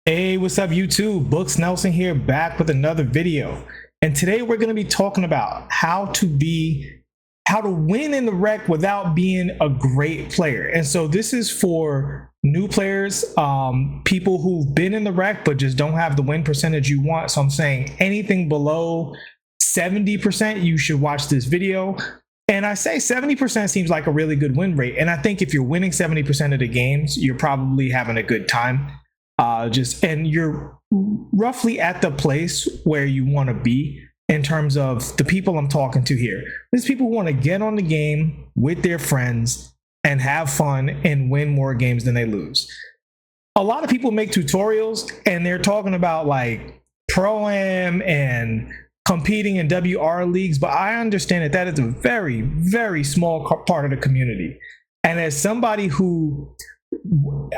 Hey, what's up YouTube? Books Nelson here, back with another video. And today we're going to be talking about how to win in the rec without being a great player. And so this is for new players, people who've been in the rec but just don't have the win percentage you want. So I'm saying anything below 70%, you should watch this video. And I say 70% seems like a really good win rate. And I think if you're winning 70% of the games, you're probably having a good time. And you're roughly at the place where you want to be in terms of the people I'm talking to here. There's people who want to get on the game with their friends and have fun and win more games than they lose. A lot of people make tutorials and they're talking about like Pro-Am and competing in WR leagues, but I understand that that is a very, very small part of the community. And as somebody who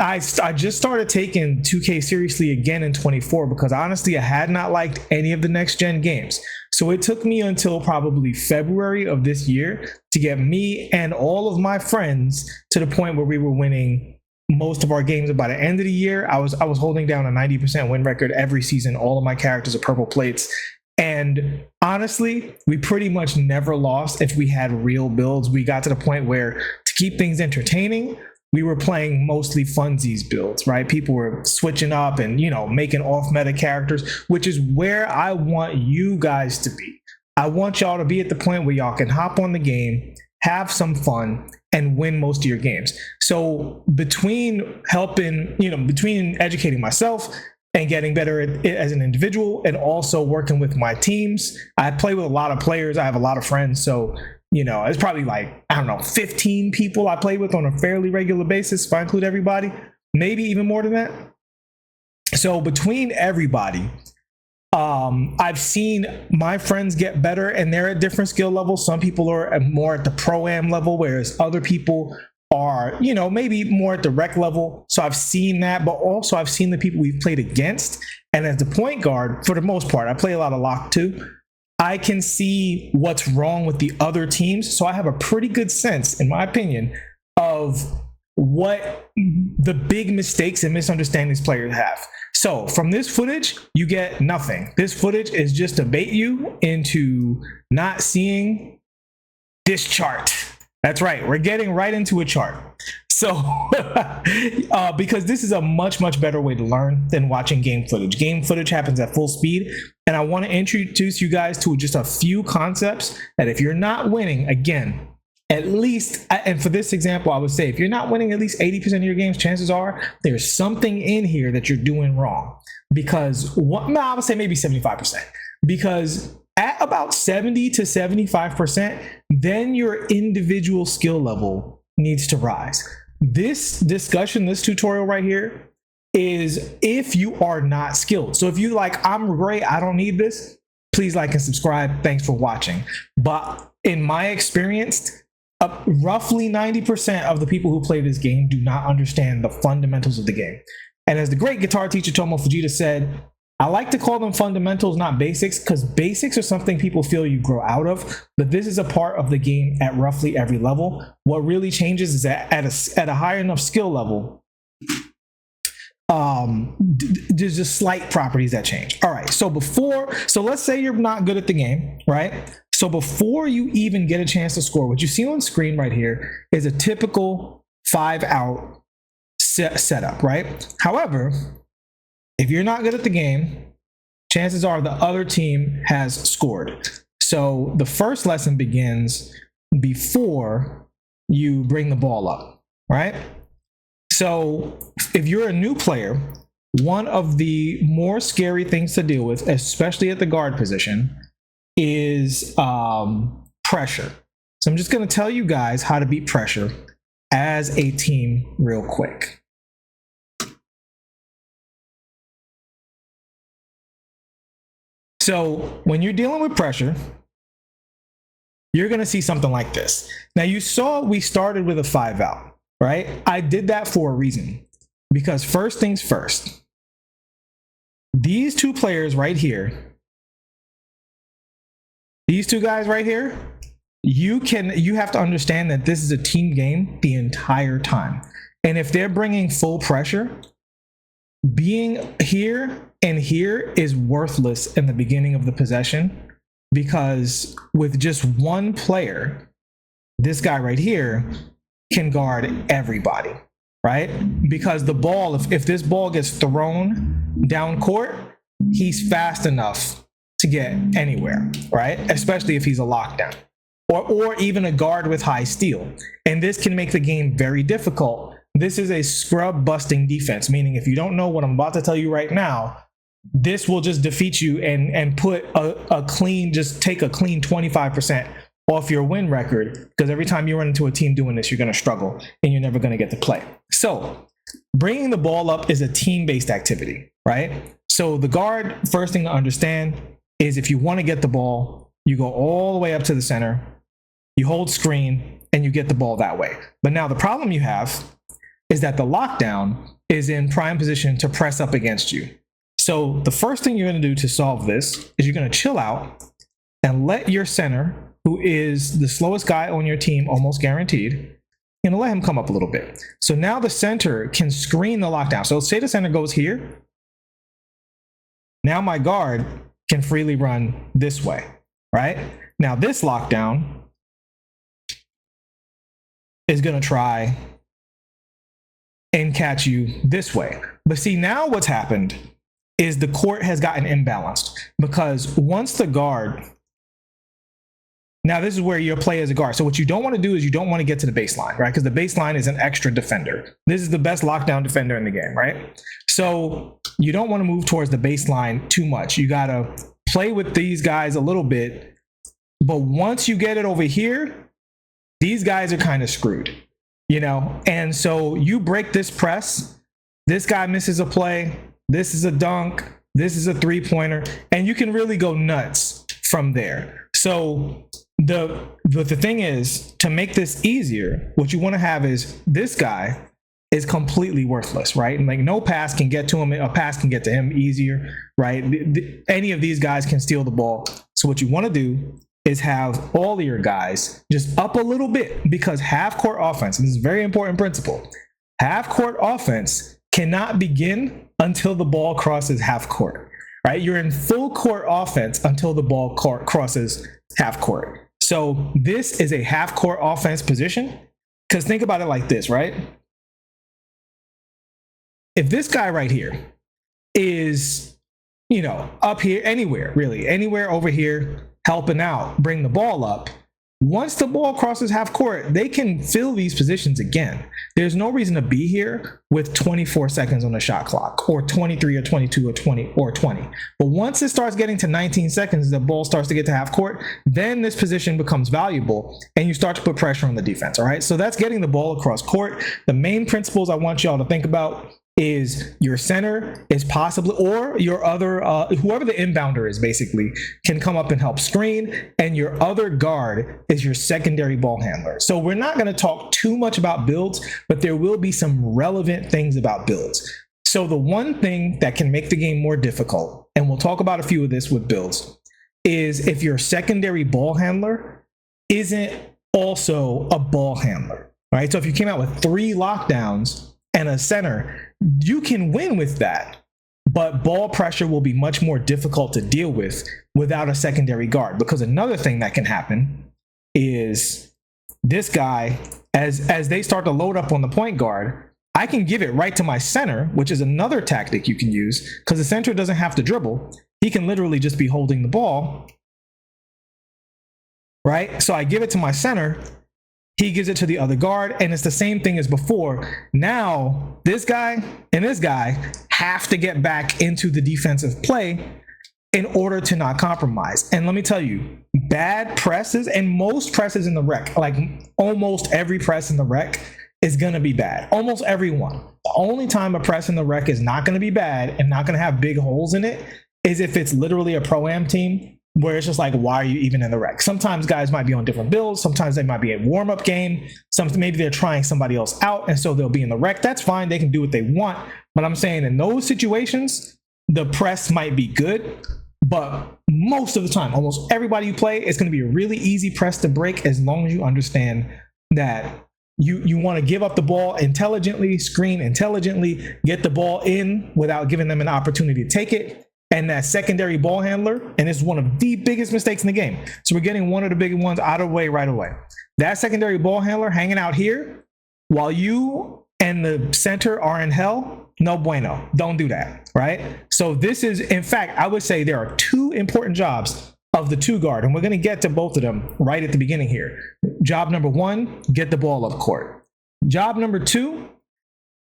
I just started taking 2K seriously again in 24 because honestly I had not liked any of the next gen games. So it took me until probably February of this year to get me and all of my friends to the point where we were winning most of our games. By the end of the year, I was holding down a 90% win record every season. All of my characters are purple plates. And honestly, we pretty much never lost if we had real builds. We got to the point where to keep things entertaining, we were playing mostly funsies builds, right? People were switching up and, making off meta characters, which is where I want you guys to be. I want y'all to be at the point where y'all can hop on the game, have some fun, and win most of your games. So between educating myself and getting better at it as an individual and also working with my teams, I play with a lot of players. I have a lot of friends. So it's probably like, 15 people I play with on a fairly regular basis, if I include everybody, maybe even more than that. So between everybody, I've seen my friends get better and they're at different skill levels. Some people are more at the Pro-Am level, whereas other people are, maybe more at the rec level. So I've seen that, but also I've seen the people we've played against. And as the point guard, for the most part, I play a lot of lock too. I can see what's wrong with the other teams. So I have a pretty good sense, in my opinion, of what the big mistakes and misunderstandings players have. So from this footage, you get nothing. This footage is just to bait you into not seeing this chart. That's right. We're getting right into a chart. So because this is a much, much better way to learn than watching game footage. Game footage happens at full speed. And I want to introduce you guys to just a few concepts that if you're not winning, again, at least, and for this example, I would say if you're not winning at least 80% of your games, chances are there's something in here that you're doing wrong. Because I would say maybe 75%. Because at about 70 to 75%, then your individual skill level needs to rise. This discussion, this tutorial right here, is if you are not skilled. So if you like, I'm great, I don't need this, please like and subscribe. Thanks for watching. But in my experience, roughly 90% of the people who play this game do not understand the fundamentals of the game. And as the great guitar teacher Tomo Fujita said, I like to call them fundamentals, not basics, because basics are something people feel you grow out of, but this is a part of the game at roughly every level. What really changes is that at a high enough skill level, there's just slight properties that change. All right, so let's say you're not good at the game, right? So before you even get a chance to score, what you see on screen right here is a typical 5-out setup, right? However, if you're not good at the game, chances are the other team has scored. So the first lesson begins before you bring the ball up, right? So if you're a new player, one of the more scary things to deal with, especially at the guard position, is pressure. So I'm just going to tell you guys how to beat pressure as a team real quick. So when you're dealing with pressure, you're going to see something like this. Now you saw we started with a 5-out, right? I did that for a reason, because first things first, these two players right here, these two guys right here, you have to understand that this is a team game the entire time. And if they're bringing full pressure, being here and here is worthless in the beginning of the possession, because with just one player, this guy right here can guard everybody, right? Because the ball, if this ball gets thrown down court, he's fast enough to get anywhere, right? Especially if he's a lockdown or even a guard with high steal. And this can make the game very difficult. This is a scrub busting defense, meaning if you don't know what I'm about to tell you right now, this will just defeat you and put a clean, just take a clean 25% off your win record, because every time you run into a team doing this, you're going to struggle and you're never going to get to play. So bringing the ball up is a team-based activity, right? So the guard, first thing to understand is if you want to get the ball, you go all the way up to the center, you hold screen, and you get the ball that way. But now the problem you have is that the lockdown is in prime position to press up against you. So the first thing you're going to do to solve this is you're going to chill out and let your center, who is the slowest guy on your team, almost guaranteed, and let him come up a little bit. So now the center can screen the lockdown. So say the center goes here. Now my guard can freely run this way, right? Now this lockdown is going to try and catch you this way. But see, now what's happened is the court has gotten imbalanced, because once the guard, now this is where your play as a guard. So what you don't want to do is you don't want to get to the baseline, right? Because the baseline is an extra defender. This is the best lockdown defender in the game, right? So you don't want to move towards the baseline too much. You got to play with these guys a little bit. But once you get it over here, these guys are kind of screwed, you know? And so you break this press, this guy misses a play, this is a dunk, this is a three-pointer, and you can really go nuts from there. So the thing is, to make this easier, what you want to have is this guy is completely worthless, right? And like no pass can get to him, a pass can get to him easier, right? Any of these guys can steal the ball. So what you want to do is have all of your guys just up a little bit, because half court offense, and this is a very important principle, half court offense cannot begin until the ball crosses half court, right? You're in full court offense until the ball crosses half court. So this is a half court offense position, because think about it like this, right? If this guy right here is, you know, up here, anywhere, really, anywhere over here, helping out, bring the ball up, once the ball crosses half court, they can fill these positions again. There's no reason to be here with 24 seconds on the shot clock, or 23 or 22 or 20 or 20. But once it starts getting to 19 seconds, the ball starts to get to half court, then this position becomes valuable and you start to put pressure on the defense, all right? So that's getting the ball across court. The main principles I want y'all to think about is your center is possibly, or your other, whoever the inbounder is basically, can come up and help screen, and your other guard is your secondary ball handler. So we're not going to talk too much about builds, but there will be some relevant things about builds. So the one thing that can make the game more difficult, and we'll talk about a few of this with builds, is if your secondary ball handler isn't also a ball handler, right? So if you came out with 3 lockdowns and a center, you can win with that, but ball pressure will be much more difficult to deal with without a secondary guard. Because another thing that can happen is this guy, as they start to load up on the point guard, I can give it right to my center, which is another tactic you can use, because the center doesn't have to dribble. He can literally just be holding the ball, right? So I give it to my center, he gives it to the other guard, and it's the same thing as before. Now, this guy and this guy have to get back into the defensive play in order to not compromise. And let me tell you, bad presses, and most presses in the rec, like almost every press in the rec, is going to be bad. Almost every one. The only time a press in the rec is not going to be bad and not going to have big holes in it is if it's literally a pro-am team, where it's just like, why are you even in the rec? Sometimes guys might be on different builds. Sometimes they might be a warm-up game. Maybe they're trying somebody else out, and so they'll be in the rec. That's fine. They can do what they want. But I'm saying in those situations, the press might be good, but most of the time, almost everybody you play, it's going to be a really easy press to break, as long as you understand that you want to give up the ball intelligently, screen intelligently, get the ball in without giving them an opportunity to take it. And that secondary ball handler, and it's one of the biggest mistakes in the game. So we're getting one of the big ones out of the way right away. That secondary ball handler hanging out here while you and the center are in hell, no bueno. Don't do that, right? So this is, in fact, I would say there are two important jobs of the two guard, and we're going to get to both of them right at the beginning here. Job number one, get the ball up court. Job number two,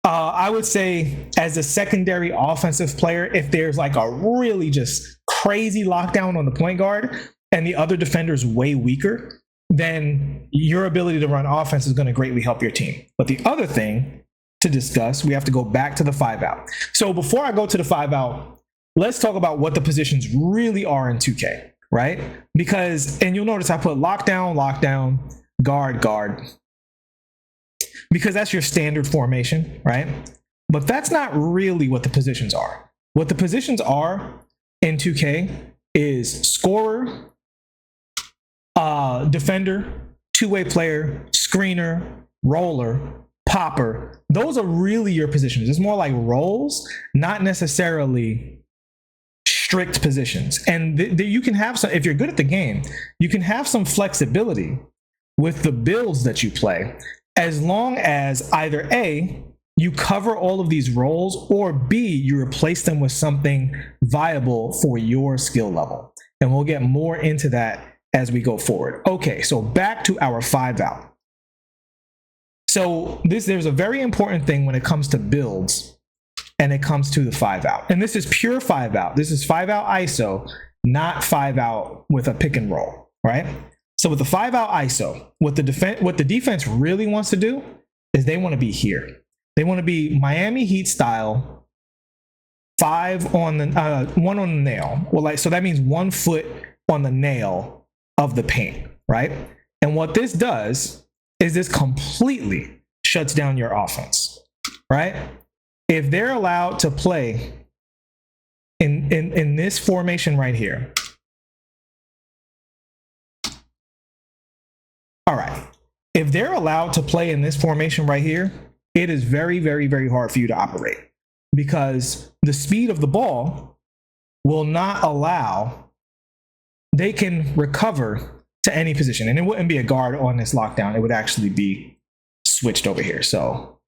I would say as a secondary offensive player, if there's like a really just crazy lockdown on the point guard and the other defender's way weaker, then your ability to run offense is going to greatly help your team. But the other thing to discuss, we have to go back to the 5-out. So before I go to the 5-out, let's talk about what the positions really are in 2K, right? Because, and you'll notice I put lockdown, lockdown, guard, guard, because that's your standard formation, right? But that's not really what the positions are. What the positions are in 2K is scorer, defender, two-way player, screener, roller, popper. Those are really your positions. It's more like roles, not necessarily strict positions. And you can have some, if you're good at the game, you can have some flexibility with the builds that you play, as long as either A, you cover all of these roles, or B, you replace them with something viable for your skill level. And we'll get more into that as we go forward. Okay, so back to our 5-out. So there's a very important thing when it comes to builds and it comes to the 5-out. And this is pure 5-out. This is 5-out ISO, not 5-out with a pick and roll, right? So with the 5-out ISO, what the defense really wants to do is they want to be here. They want to be Miami Heat style, 5 on the 1 on the nail. Well, like, so that means 1 foot on the nail of the paint, right? And what this does is this completely shuts down your offense, right? If they're allowed to play in this formation right here. All right, if they're allowed to play in this formation right here, it is very, very, very hard for you to operate, because the speed of the ball will not allow, they can recover to any position. And it wouldn't be a guard on this lockdown. It would actually be switched over here. So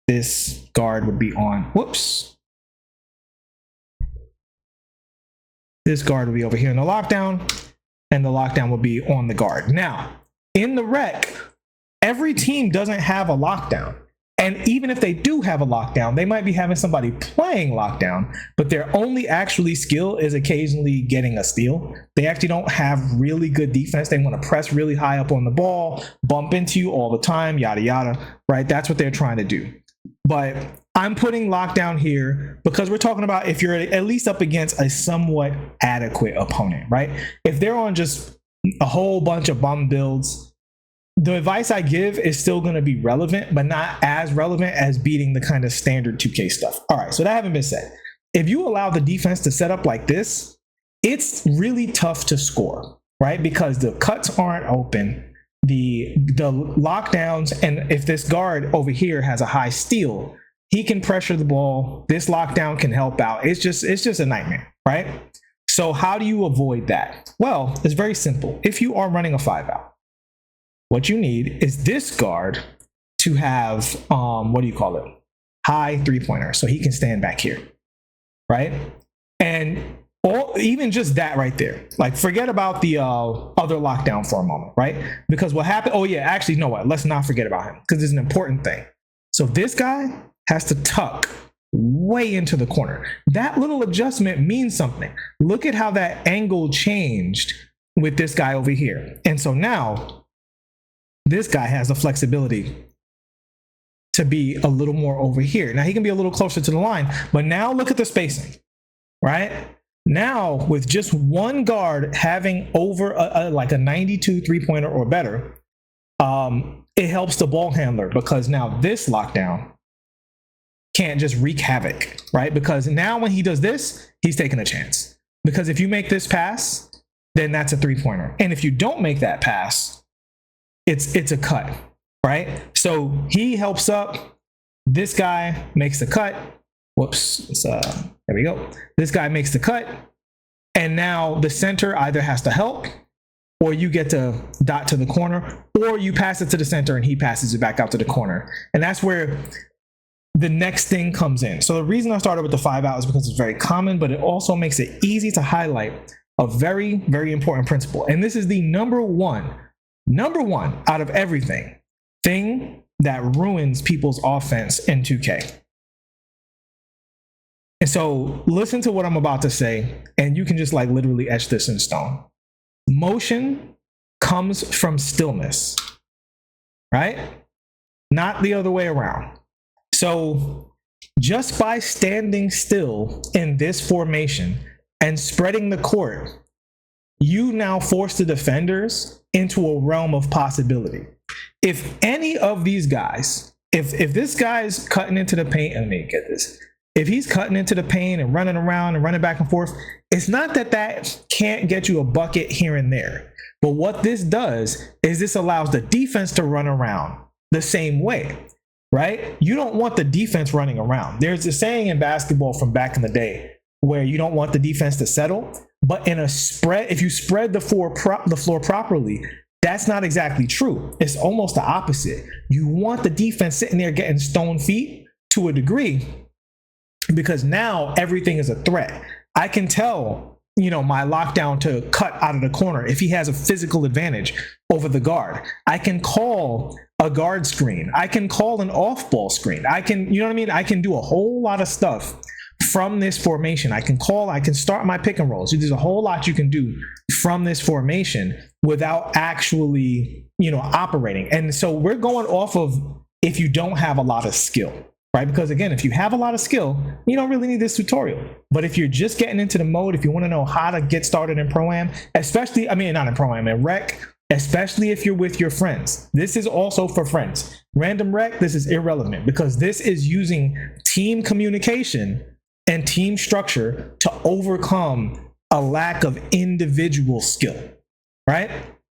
this guard would be on, whoops. This guard would be over here in the lockdown, and the lockdown would be on the guard. Now, in the rec, every team doesn't have a lockdown. And even if they do have a lockdown, they might be having somebody playing lockdown, but their only actually skill is occasionally getting a steal. They actually don't have really good defense. They want to press really high up on the ball, bump into you all the time, yada, yada, right? That's what they're trying to do. But I'm putting lockdown here because we're talking about if you're at least up against a somewhat adequate opponent, right? If they're on just a whole bunch of bum builds, the advice I give is still going to be relevant, but not as relevant as beating the kind of standard 2K stuff. All right, so that having been said, if you allow the defense to set up like this, it's really tough to score, right? Because the cuts aren't open, the lockdowns, and if this guard over here has a high steal, he can pressure the ball. This lockdown can help out. It's just a nightmare, right? So how do you avoid that? Well, it's very simple. If you are running a 5-out, what you need is this guard to have, what do you call it? High 3-pointer, so he can stand back here, right? And even just that right there, like forget about the other lockdown for a moment, right? Because what happened, oh yeah, actually, you know what? Let's not forget about him, because it's an important thing. So this guy has to tuck way into the corner. That little adjustment means something. Look at how that angle changed with this guy over here. And so now, this guy has the flexibility to be a little more over here. Now he can be a little closer to the line, but now look at the spacing, right? Now with just one guard having over like a 92 3-pointer or better, it helps the ball handler, because now this lockdown can't just wreak havoc, right? Because now when he does this, he's taking a chance. Because if you make this pass, then that's a 3-pointer. And if you don't make that pass, it's a cut. right? So he helps up. This guy makes the cut. Whoops. There we go. This guy makes the cut. And now the center either has to help, or you get to dot to the corner, or you pass it to the center and he passes it back out to the corner. And that's where the next thing comes in. So the reason I started with the 5-out is because it's very common, but it also makes it easy to highlight a very, very important principle. And this is the number one out of everything thing that ruins people's offense in 2K. And so listen to what I'm about to say, and you can just like literally etch this in stone. Motion comes from stillness, right? Not the other way around. So just by standing still in this formation and spreading the court, you now force the defenders into a realm of possibility. If any of these guys, if this guy's cutting into the paint, let me get this. If he's cutting into the paint and running around and running back and forth, it's not that that can't get you a bucket here and there. But what this does is this allows the defense to run around the same way, right? You don't want the defense running around. There's a saying in basketball from back in the day where you don't want the defense to settle. But in a spread, if you spread the floor properly, that's not exactly true. It's almost the opposite. You want the defense sitting there getting stone feet to a degree, because now everything is a threat. I can tell, my lockdown to cut out of the corner if he has a physical advantage over the guard. I can call a guard screen. I can call an off-ball screen. I can, I can do a whole lot of stuff from this formation. I can start my pick and rolls. There's a whole lot you can do from this formation without actually, operating. And so we're going off of if you don't have a lot of skill. Right? Because again, if you have a lot of skill, you don't really need this tutorial. But if you're just getting into the mode, if you want to know how to get started in Pro-Am, especially, not in Pro-Am, in Rec, especially if you're with your friends. This is also for friends. Random Rec, this is irrelevant because this is using team communication and team structure to overcome a lack of individual skill, right?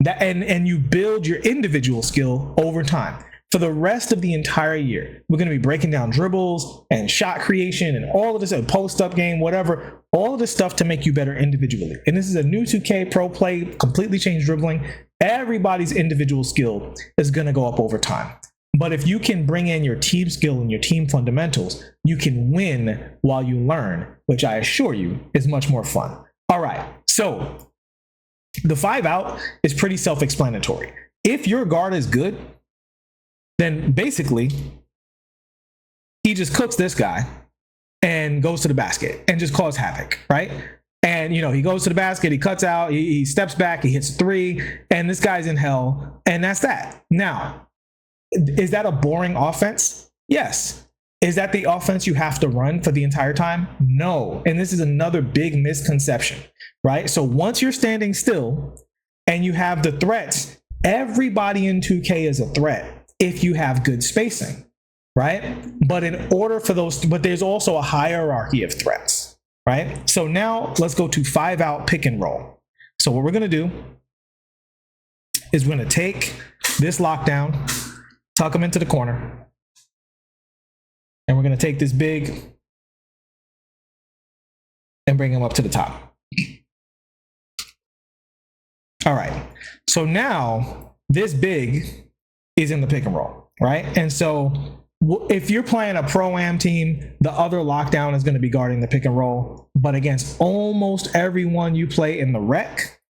And you build your individual skill over time. For the rest of the entire year, we're going to be breaking down dribbles and shot creation and all of this, post-up game, whatever, all of this stuff to make you better individually. And this is a new 2K Pro Play, completely changed dribbling. Everybody's individual skill is going to go up over time. But if you can bring in your team skill and your team fundamentals, you can win while you learn, which I assure you is much more fun. All right, so the 5-out is pretty self-explanatory. If your guard is good, then basically he just cooks this guy and goes to the basket and just causes havoc, right? And he goes to the basket, he cuts out, he steps back, he hits 3, and this guy's in hell, and that's that. Now, is that a boring offense? Yes. Is that the offense you have to run for the entire time? No. And this is another big misconception, right? So once you're standing still and you have the threats, everybody in 2K is a threat if you have good spacing, right? But in order for but there's also a hierarchy of threats, right? So now let's go to 5-out pick and roll. So what we're going to do is we're going to take this lockdown, tuck him into the corner, and we're going to take this big and bring him up to the top. All right. So now this big is in the pick and roll, right? And so if you're playing a Pro-Am team, the other lockdown is going to be guarding the pick and roll. But against almost everyone you play in the Rec,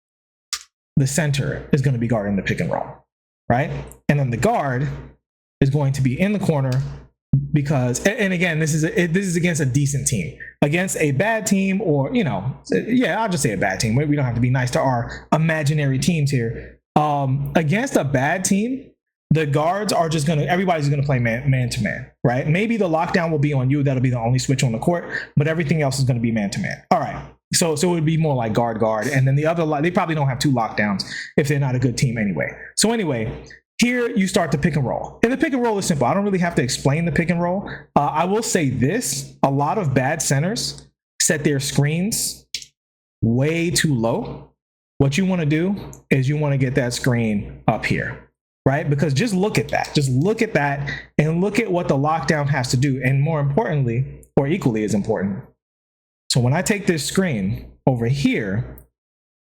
the center is going to be guarding the pick and roll, right? And then the guard is going to be in the corner because, and again, this is against a decent team. Against a bad team, or, I'll just say a bad team. We don't have to be nice to our imaginary teams here. Against a bad team, the guards are just everybody's going to play man to man, right? Maybe the lockdown will be on you. That'll be the only switch on the court, but everything else is going to be man to man. All right. So it would be more like guard. And then the other, they probably don't have 2 lockdowns if they're not a good team anyway. So anyway, here you start the pick and roll. And the pick and roll is simple. I don't really have to explain the pick and roll. I will say this, a lot of bad centers set their screens way too low. What you want to do is you want to get that screen up here. right? Because just look at that. Just look at that and look at what the lockdown has to do. And more importantly, or equally as important. So when I take this screen over here,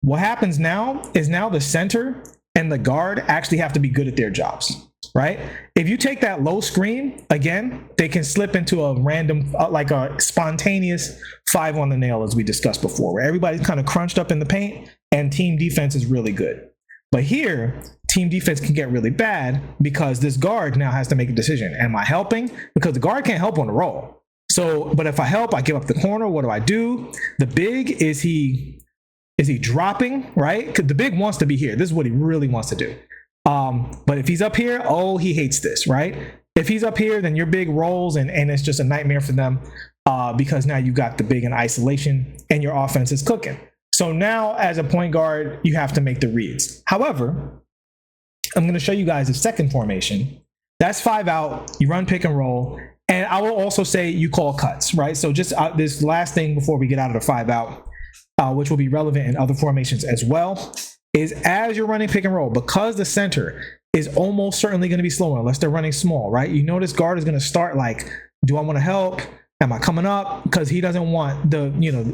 what happens now is now the center and the guard actually have to be good at their jobs, right? If you take that low screen, again, they can slip into a random, like a spontaneous 5 on the nail, as we discussed before, where everybody's kind of crunched up in the paint and team defense is really good. But here, team defense can get really bad because this guard now has to make a decision. Am I helping? Because the guard can't help on the roll. So, but if I help, I give up the corner. What do I do? The big, is he dropping, right? Because the big wants to be here. This is what he really wants to do. But if he's up here, oh, he hates this, right? If he's up here, then your big rolls and it's just a nightmare for them because now you got the big in isolation and your offense is cooking. So now as a point guard, you have to make the reads. However, I'm going to show you guys a second formation. That's 5 out. You run pick and roll. And I will also say you call cuts, right? So just this last thing before we get out of the 5 out, which will be relevant in other formations as well, is as you're running pick and roll, because the center is almost certainly going to be slower unless they're running small, right? You notice guard is going to start like, do I want to help? Am I coming up? Because he doesn't want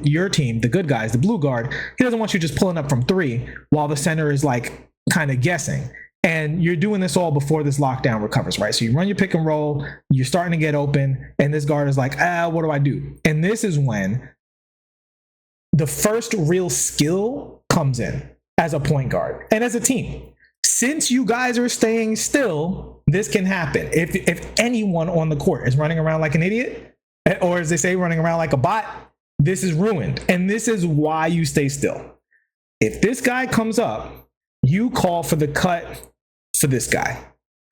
your team, the good guys, the blue guard, he doesn't want you just pulling up from 3 while the center is like kind of guessing. And you're doing this all before this lockdown recovers, right? So you run your pick and roll, you're starting to get open, and this guard is like, what do I do? And this is when the first real skill comes in as a point guard and as a team. Since you guys are staying still, this can happen. If anyone on the court is running around like an idiot, or as they say, running around like a bot, this is ruined. And this is why you stay still. If this guy comes up, you call for the cut for this guy,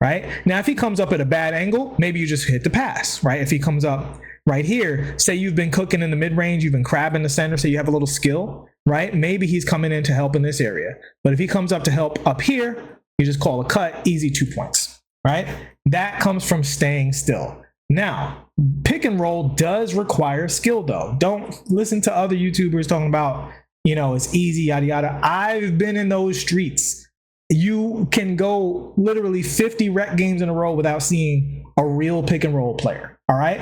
right? Now, if he comes up at a bad angle, maybe you just hit the pass, right? If he comes up right here, say you've been cooking in the mid-range, you've been crabbing the center, so you have a little skill, right? Maybe he's coming in to help in this area. But if he comes up to help up here, you just call a cut, easy 2 points, right? That comes from staying still. Now, pick and roll does require skill though. Don't listen to other YouTubers talking about, it's easy, yada, yada. I've been in those streets. You can go literally 50 rec games in a row without seeing a real pick and roll player. All right.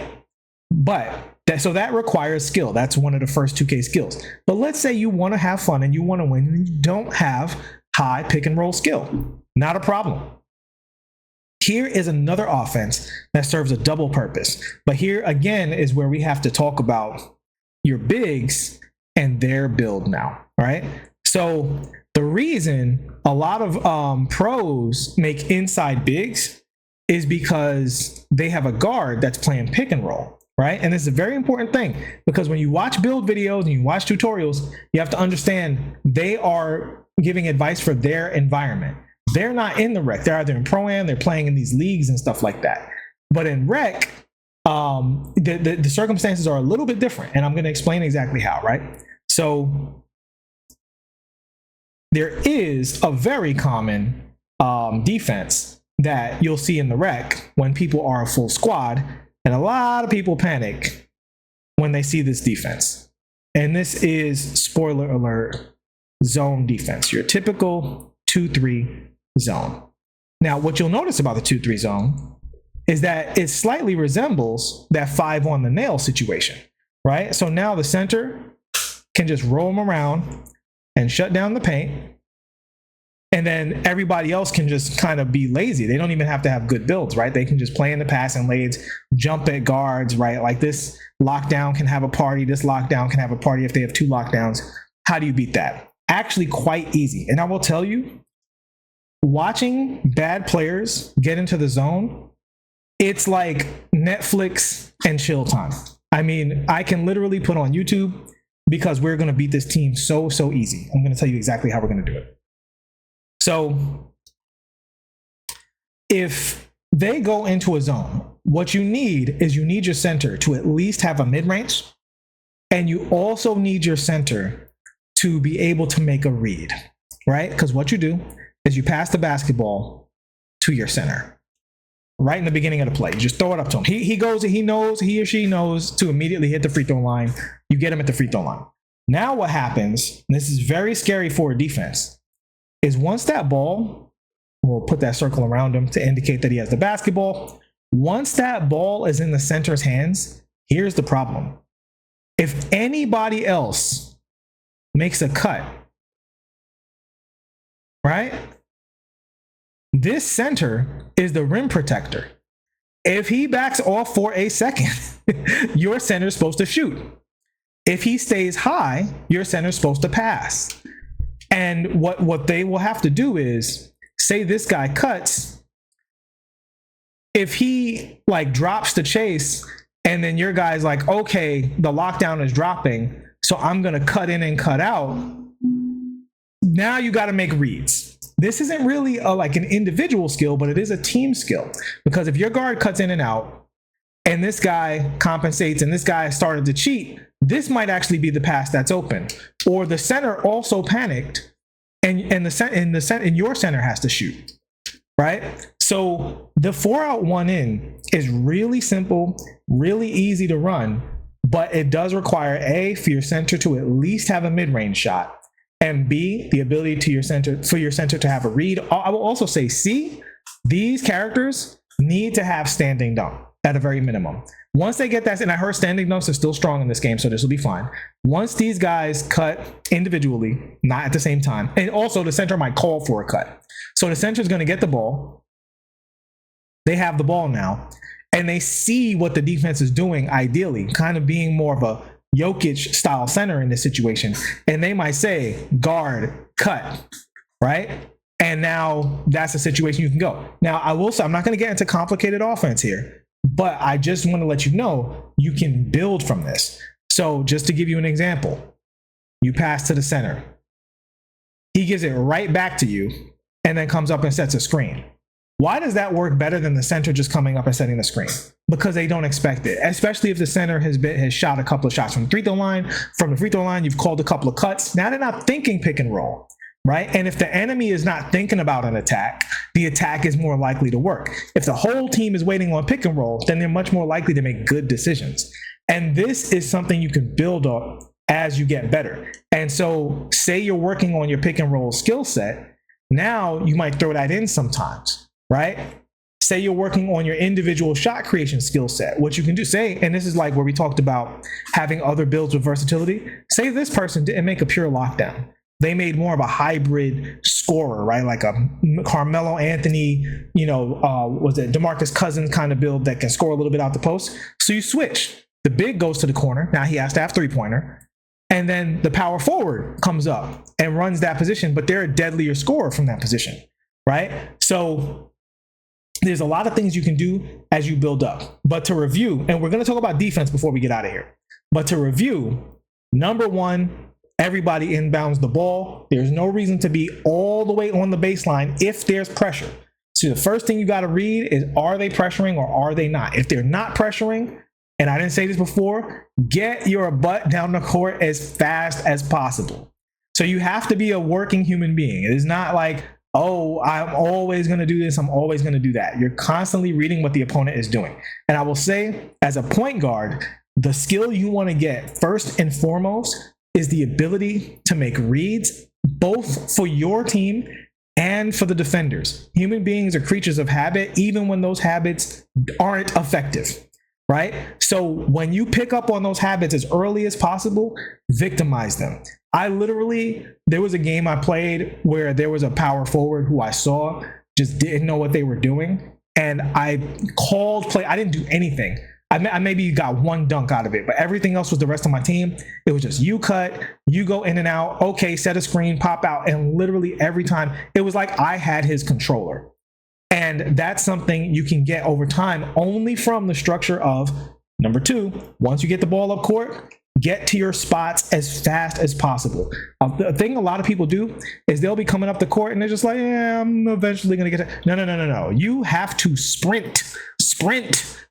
But so that requires skill. That's one of the first 2K skills. But let's say you want to have fun and you want to win and you don't have high pick and roll skill. Not a problem. Here is another offense that serves a double purpose. But here again is where we have to talk about your bigs and their build now, right? So the reason a lot of pros make inside bigs is because they have a guard that's playing pick and roll, right? And this is a very important thing because when you watch build videos and you watch tutorials, you have to understand they are giving advice for their environment. They're not in the rec. They're either in Pro-Am, they're playing in these leagues and stuff like that. But in rec, the circumstances are a little bit different. And I'm going to explain exactly how, right? So there is a very common defense that you'll see in the rec when people are a full squad. And a lot of people panic when they see this defense. And this is, spoiler alert, zone defense. Your typical 2-3 zone. Now, what you'll notice about the 2-3 zone is that it slightly resembles that 5 on the nail situation, right? So now the center can just roll them around and shut down the paint. And then everybody else can just kind of be lazy. They don't even have to have good builds, right? They can just play in the passing lanes, jump at guards, right? Like this lockdown can have a party. This lockdown can have a party if they have 2 lockdowns. How do you beat that? Actually quite easy. And I will tell you, watching bad players get into the zone, it's like Netflix and chill time. I mean, I can literally put on YouTube because we're going to beat this team so easy. I'm going to tell you exactly how we're going to do it. So if they go into a zone, what you need is you need your center to at least have a mid-range, and you also need your center to be able to make a read, right? Because what you do is you pass the basketball to your center right in the beginning of the play. You just throw it up to him. He or she knows to immediately hit the free throw line. You get him at the free throw line. Now what happens, and this is very scary for a defense, is once that ball We'll put that circle around him to indicate that he has the basketball. Once that ball is in the center's hands, here's the problem. If anybody else makes a cut, right? This center is the rim protector. If he backs off for a second, your center is supposed to shoot. If he stays high, your center is supposed to pass. And what they will have to do is, say this guy cuts, if he like drops the chase and then your guy's like, okay, the lockdown is dropping, so I'm gonna cut in and cut out. Now you got to make reads. This isn't really like an individual skill, but it is a team skill, because if your guard cuts in and out and this guy compensates and this guy started to cheat, this might actually be the pass that's open. Or the center also panicked and your center has to shoot, right? So the 4-out 1-in is really simple, really easy to run, but it does require for your center to at least have a mid-range shot, and B, the ability for your center to have a read. I will also say C, these characters need to have standing dunk at a very minimum. Once they get that, and I heard standing dunks are still strong in this game, so this will be fine. Once these guys cut individually, not at the same time, and also the center might call for a cut. So the center is going to get the ball. They have the ball now, and they see what the defense is doing, ideally, kind of being more of a Jokic style center in this situation. And they might say, guard, cut, right? And now that's a situation you can go. Now, I will say, I'm not going to get into complicated offense here, but I just want to let you know you can build from this. So just to give you an example, you pass to the center. He gives it right back to you and then comes up and sets a screen. Why does that work better than the center just coming up and setting the screen? Because they don't expect it, especially if the center has shot a couple of shots from the free throw line. From the free throw line, you've called a couple of cuts. Now they're not thinking pick and roll, right? And if the enemy is not thinking about an attack, the attack is more likely to work. If the whole team is waiting on pick and roll, then they're much more likely to make good decisions. And this is something you can build up as you get better. And so say you're working on your pick and roll skill set. Now you might throw that in sometimes. Right? Say you're working on your individual shot creation skill set. What you can do, and this is like where we talked about having other builds with versatility. Say this person didn't make a pure lockdown. They made more of a hybrid scorer, right? Like a Carmelo Anthony, was it DeMarcus Cousins kind of build that can score a little bit out the post. So you switch. The big goes to the corner. Now he has to have 3-pointer. And then the power forward comes up and runs that position, but they're a deadlier scorer from that position, right? So there's a lot of things you can do as you build up. But to review, and we're going to talk about defense before we get out of here. But to review, number one, everybody inbounds the ball. There's no reason to be all the way on the baseline if there's pressure. So the first thing you got to read is, are they pressuring or are they not? If they're not pressuring, and I didn't say this before, get your butt down the court as fast as possible. So you have to be a working human being. It is not like, oh, I'm always going to do this, I'm always going to do that. You're constantly reading what the opponent is doing. And I will say, as a point guard, the skill you want to get first and foremost is the ability to make reads, both for your team and for the defenders. Human beings are creatures of habit, even when those habits aren't effective, right? So when you pick up on those habits as early as possible, victimize them. There was a game I played where there was a power forward who I saw just didn't know what they were doing. And I called play. I didn't do anything. I maybe got one dunk out of it, but everything else was the rest of my team. It was just you cut, you go in and out, okay, set a screen, pop out. And literally every time it was like I had his controller. And that's something you can get over time only from the structure of, number two, once you get the ball up court, get to your spots as fast as possible. The thing a lot of people do is they'll be coming up the court and they're just like, yeah, I'm eventually going to get it. No. You have to sprint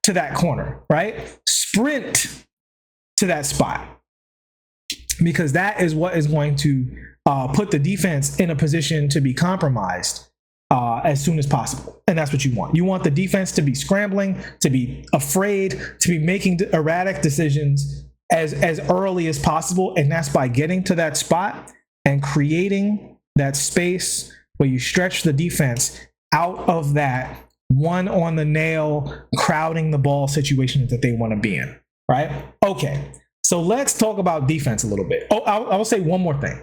to that corner, right? Sprint to that spot, because that is what is going to put the defense in a position to be compromised as soon as possible. And that's what you want. You want the defense to be scrambling, to be afraid, to be making erratic decisions as early as possible. And that's by getting to that spot and creating that space where you stretch the defense out of that one on the nail, crowding the ball situation that they want to be in, right? Okay, so let's talk about defense a little bit. Oh, I will say one more thing.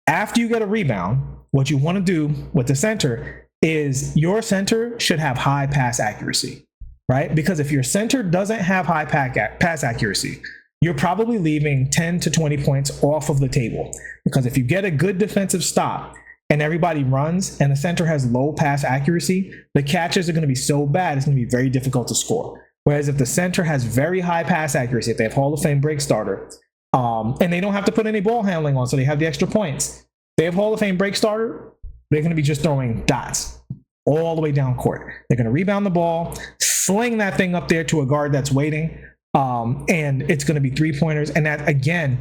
After you get a rebound, what you want to do with the center is your center should have high pass accuracy, right? Because if your center doesn't have high pass accuracy, you're probably leaving 10 to 20 points off of the table. Because if you get a good defensive stop and everybody runs and the center has low pass accuracy, the catches are going to be so bad, it's going to be very difficult to score. Whereas if the center has very high pass accuracy, if they have Hall of Fame break starter, and they don't have to put any ball handling on, so they have the extra points. They have Hall of Fame break starter, they're going to be just throwing dots all the way down court. They're going to rebound the ball, sling that thing up there to a guard that's waiting, and it's going to be 3-pointers. And that, again,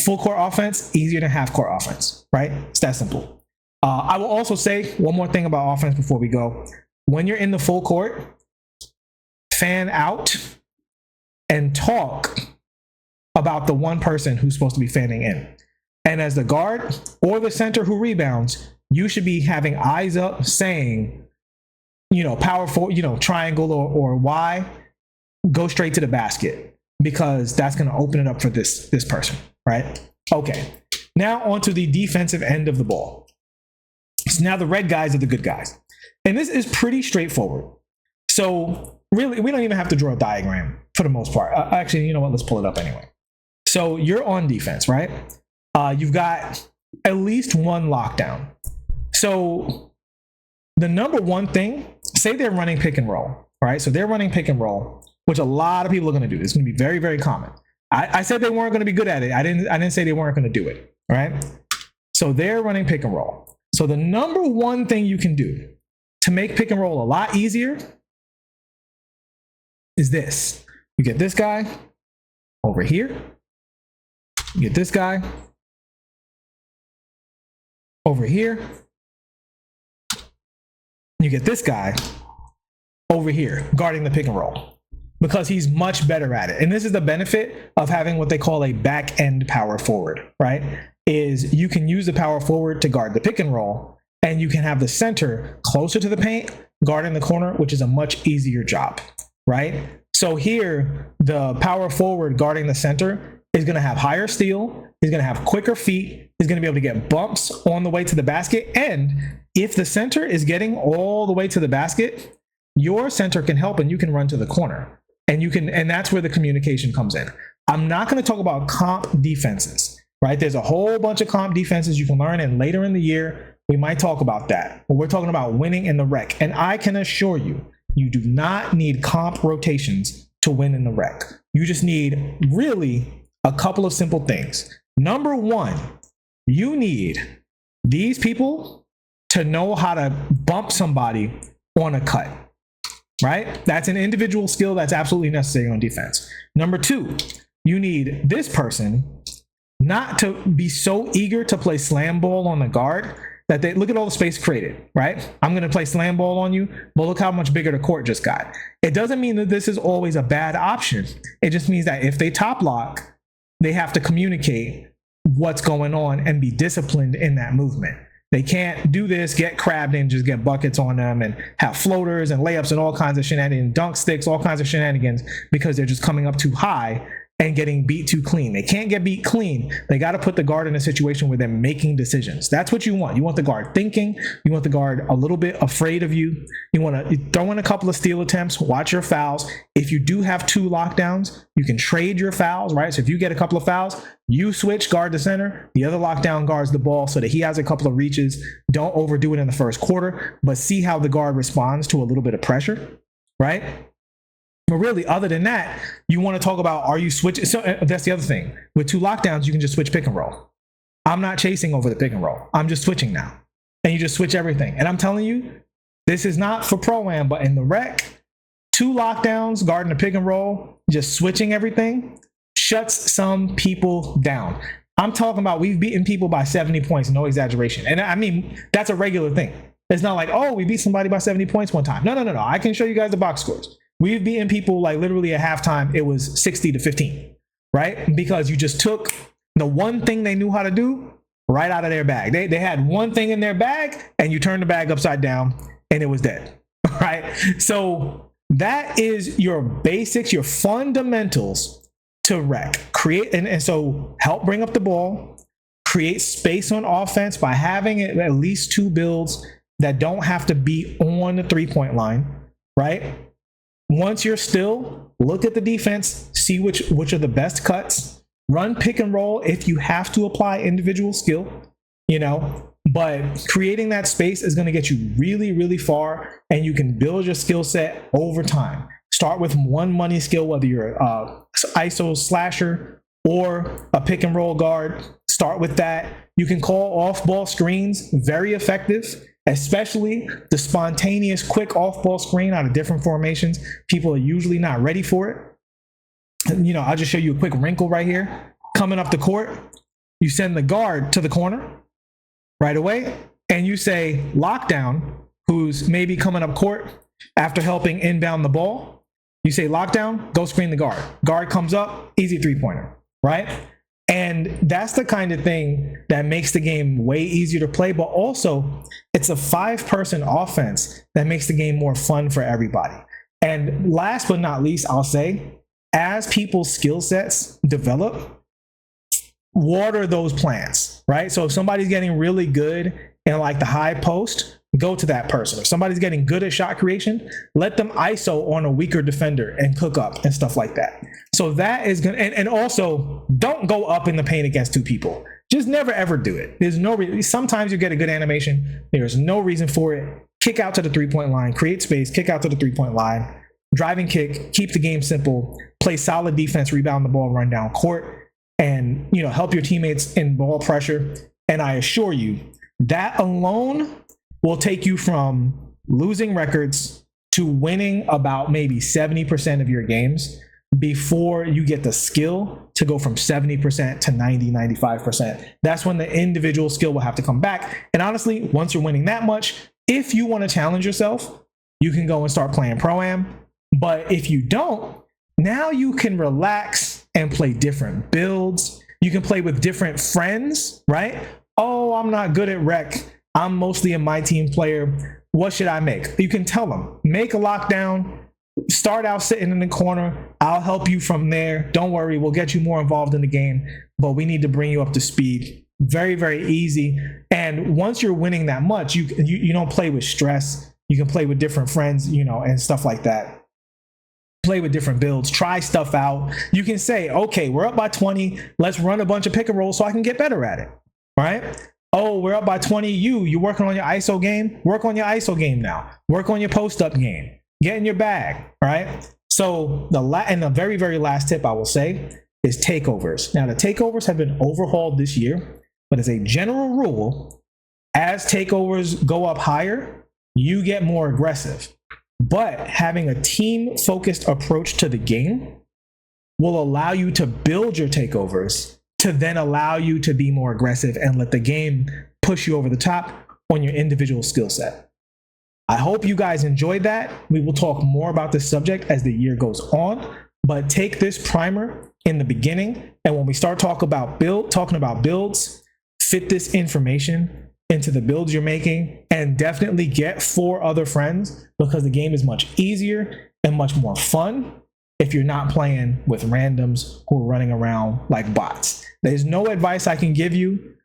full court offense, easier than half court offense, right? It's that simple. I will also say one more thing about offense before we go. When you're in the full court, fan out and talk about the one person who's supposed to be fanning in. And as the guard or the center who rebounds, you should be having eyes up saying, power forward, triangle or Y, go straight to the basket, because that's going to open it up for this person, right? Okay, now onto the defensive end of the ball. So now the red guys are the good guys. And this is pretty straightforward. So really, we don't even have to draw a diagram for the most part. Actually, you know what? Let's pull it up anyway. So you're on defense, right? You've got at least one lockdown. So the number one thing, say they're running pick and roll, right? So they're running pick and roll, which a lot of people are going to do. It's going to be very, very common. I said they weren't going to be good at it. I didn't say they weren't going to do it, all right? So they're running pick and roll. So the number one thing you can do to make pick and roll a lot easier is this. You get this guy over here. You get this guy over here. You get this guy over here guarding the pick and roll, because he's much better at it. And this is the benefit of having what they call a back end power forward, right? Is you can use the power forward to guard the pick and roll, and you can have the center closer to the paint guarding the corner, which is a much easier job, right? So here, the power forward guarding the center is going to have higher steal, he's going to have quicker feet, he's going to be able to get bumps on the way to the basket. And if the center is getting all the way to the basket, your center can help and you can run to the corner. And that's where the communication comes in. I'm not going to talk about comp defenses, right? There's a whole bunch of comp defenses you can learn, and later in the year, we might talk about that. But we're talking about winning in the rec. And I can assure you, you do not need comp rotations to win in the rec. You just need really a couple of simple things. Number one, you need these people to know how to bump somebody on a cut, right? That's an individual skill that's absolutely necessary on defense. Number two, you need this person not to be so eager to play slam ball on the guard that they look at all the space created, right? I'm going to play slam ball on you, but look how much bigger the court just got. It doesn't mean that this is always a bad option. It just means that if they top lock, they have to communicate what's going on and be disciplined in that movement. They can't do this, get crabbed and just get buckets on them and have floaters and layups and all kinds of shenanigans, dunk sticks, all kinds of shenanigans, because they're just coming up too high and getting beat too clean. They can't get beat clean. They got to put the guard in a situation where they're making decisions. That's what you want. You want the guard thinking. You want the guard a little bit afraid of you. You want to throw in a couple of steal attempts, watch your fouls. If you do have two lockdowns, you can trade your fouls, right? So if you get a couple of fouls, you switch guard to center. The other lockdown guards the ball so that he has a couple of reaches. Don't overdo it in the first quarter, but see how the guard responds to a little bit of pressure, right? But really, other than that, you want to talk about, are you switching? So that's the other thing. With two lockdowns, you can just switch pick and roll. I'm not chasing over the pick and roll. I'm just switching now. And you just switch everything. And I'm telling you, this is not for Pro-Am, but in the rec, two lockdowns, guarding the pick and roll, just switching everything, shuts some people down. I'm talking about we've beaten people by 70 points, no exaggeration. And I mean, that's a regular thing. It's not like, oh, we beat somebody by 70 points one time. No. I can show you guys the box scores. We've beaten people like literally at halftime, it was 60-15, right? Because you just took the one thing they knew how to do right out of their bag. They had one thing in their bag and you turned the bag upside down and it was dead. Right? So that is your basics, your fundamentals to rec. Create and so help bring up the ball, create space on offense by having at least 2 builds that don't have to be on the 3-point line, right? Once you're still, look at the defense, see which are the best cuts, run pick and roll if you have to apply individual skill, you know, but creating that space is going to get you really, really far, and you can build your skill set over time. Start with one money skill, whether you're ISO slasher or a pick and roll guard. Start with that. You can call off ball screens, very effective, especially the spontaneous quick off ball screen out of different formations. People are usually not ready for it. And, you know, I'll just show you a quick wrinkle right here. Coming up the court, you send the guard to the corner right away, and you say lockdown, who's maybe coming up court after helping inbound the ball. You say lockdown, go screen the guard. Guard comes up, easy 3-pointer, right? And that's the kind of thing that makes the game way easier to play, but also it's a 5-person offense that makes the game more fun for everybody. And last but not least, I'll say, as people's skill sets develop, water those plants, right? So if somebody's getting really good in like the high post, go to that person. If somebody's getting good at shot creation, let them ISO on a weaker defender and cook up and stuff like that. So that is gonna, and also don't go up in the paint against 2 people. Just never ever do it. There's no reason. Sometimes you get a good animation. There's no reason for it. Kick out to the 3-point line, create space, kick out to the 3-point line, driving kick, keep the game simple, play solid defense, rebound the ball, run down court, and, you know, help your teammates in ball pressure. And I assure you, that alone will take you from losing records to winning about maybe 70% of your games before you get the skill to go from 70% to 90, 95%. That's when the individual skill will have to come back. And honestly, once you're winning that much, if you want to challenge yourself, you can go and start playing Pro-Am. But if you don't, now you can relax and play different builds. You can play with different friends, right? Oh, I'm not good at rec. I'm mostly a my team player. What should I make? You can tell them, make a lockdown, start out sitting in the corner. I'll help you from there. Don't worry, we'll get you more involved in the game, but we need to bring you up to speed. Very, very easy. And once you're winning that much, you don't play with stress. You can play with different friends, you know, and stuff like that. Play with different builds, try stuff out. You can say, okay, we're up by 20. Let's run a bunch of pick and roll so I can get better at it, right? Oh, we're up by 20. You're working on your ISO game. Work on your ISO game now. Work on your post-up game. Get in your bag, right? So the very, very last tip I will say is takeovers. Now, the takeovers have been overhauled this year, but as a general rule, as takeovers go up higher, you get more aggressive. But having a team-focused approach to the game will allow you to build your takeovers to then allow you to be more aggressive and let the game push you over the top on your individual skill set. I hope you guys enjoyed that. We will talk more about this subject as the year goes on, but take this primer in the beginning, and when we start talking about builds, fit this information into the builds you're making, and definitely get 4 other friends, because the game is much easier and much more fun if you're not playing with randoms who are running around like bots. There's no advice I can give you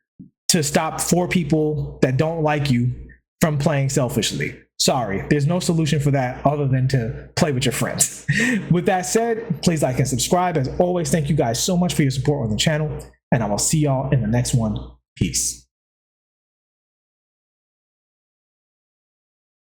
to stop 4 people that don't like you from playing selfishly. Sorry, there's no solution for that other than to play with your friends. With that said, please like and subscribe. As always, thank you guys so much for your support on the channel, and I will see y'all in the next one. Peace.